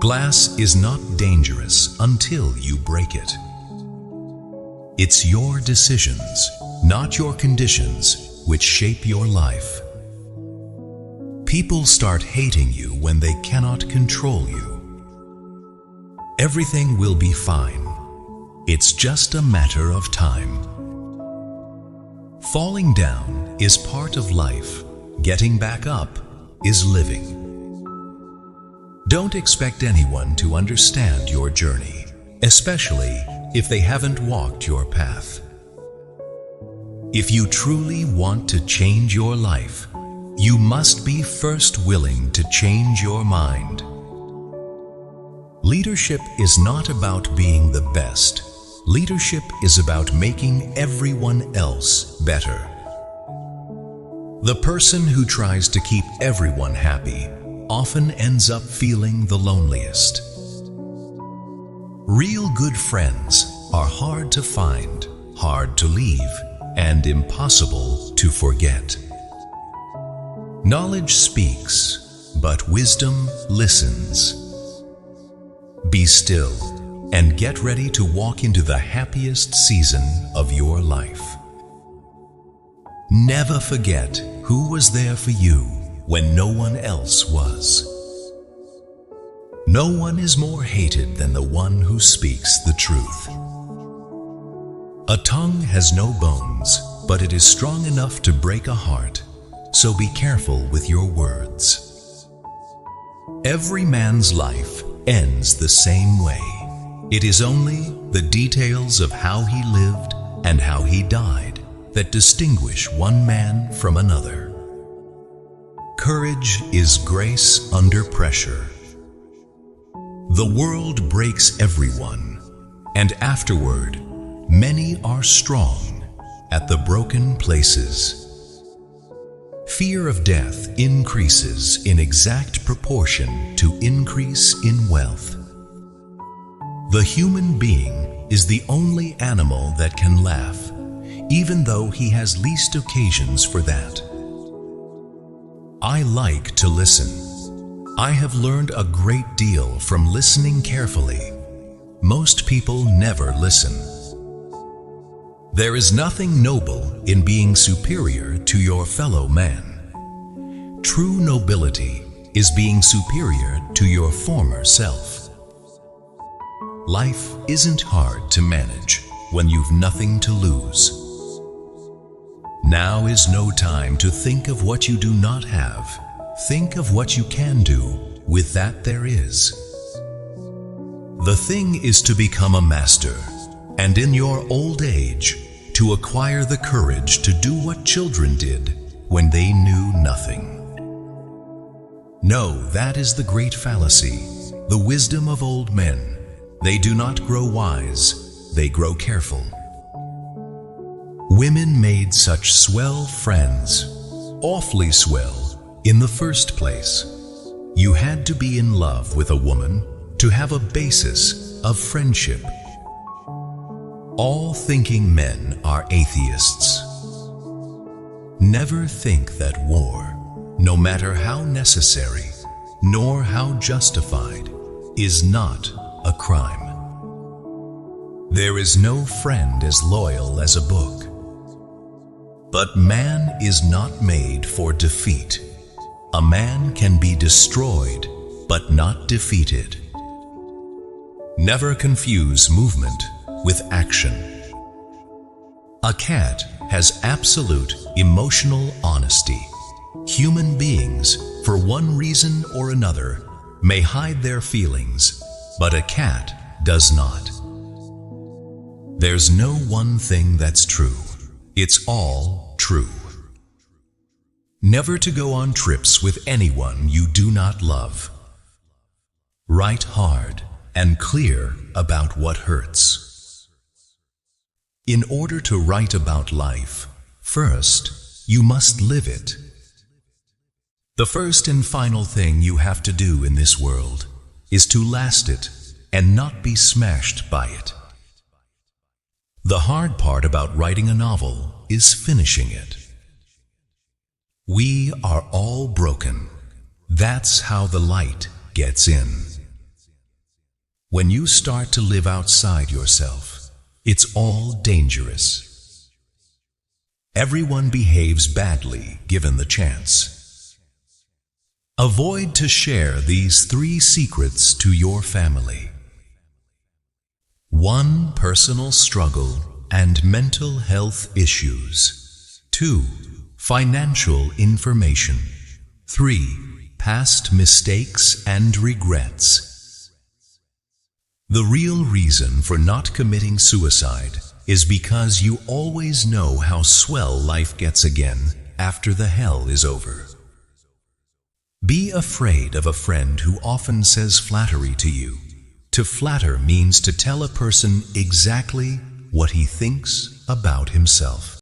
Glass is not dangerous until you break it. It's your decisions, not your conditions, which shape your life. People start hating you when they cannot control you. Everything will be fine. It's just a matter of time. Falling down is part of life. Getting back up is living. Don't expect anyone to understand your journey, especially if they haven't walked your path. If you truly want to change your life, you must be first willing to change your mind. Leadership is not about being the best. Leadership is about making everyone else better. The person who tries to keep everyone happy often ends up feeling the loneliest. Real good friends are hard to find, hard to leave, and impossible to forget. Knowledge speaks, but wisdom listens. Be still and get ready to walk into the happiest season of your life. Never forget who was there for you when no one else was. No one is more hated than the one who speaks the truth. A tongue has no bones, but it is strong enough to break a heart, so be careful with your words. Every man's life ends the same way. It is only the details of how he lived and how he died that distinguish one man from another. Courage is grace under pressure. The world breaks everyone, and afterward, many are strong at the broken places. Fear of death increases in exact proportion to increase in wealth. The human being is the only animal that can laugh, even though he has least occasions for that. I like to listen. I have learned a great deal from listening carefully. Most people never listen. There is nothing noble in being superior to your fellow man. True nobility is being superior to your former self. Life isn't hard to manage when you've nothing to lose. Now is no time to think of what you do not have. Think of what you can do with that there is. The thing is to become a master, and in your old age, to acquire the courage to do what children did when they knew nothing. No, that is the great fallacy, the wisdom of old men. They do not grow wise, they grow careful. Women made such swell friends, awfully swell, in the first place. You had to be in love with a woman to have a basis of friendship. All thinking men are atheists. Never think that war, no matter how necessary, nor how justified, is not a crime. There is no friend as loyal as a book. But man is not made for defeat. A man can be destroyed, but not defeated. Never confuse movement with action. A cat has absolute emotional honesty. Human beings, for one reason or another, may hide their feelings, but a cat does not. There's no one thing that's true. It's all true. Never to go on trips with anyone you do not love. Write hard and clear about what hurts. In order to write about life, first, you must live it. The first and final thing you have to do in this world is to last it and not be smashed by it. The hard part about writing a novel is finishing it. We are all broken. That's how the light gets in. When you start to live outside yourself, it's all dangerous. Everyone behaves badly given the chance. Avoid to share these 3 secrets to your family. 1. Personal struggle and mental health issues. 2. Financial information. 3. Past mistakes and regrets. The real reason for not committing suicide is because you always know how swell life gets again after the hell is over. Be afraid of a friend who often says flattery to you. To flatter means to tell a person exactly what he thinks about himself.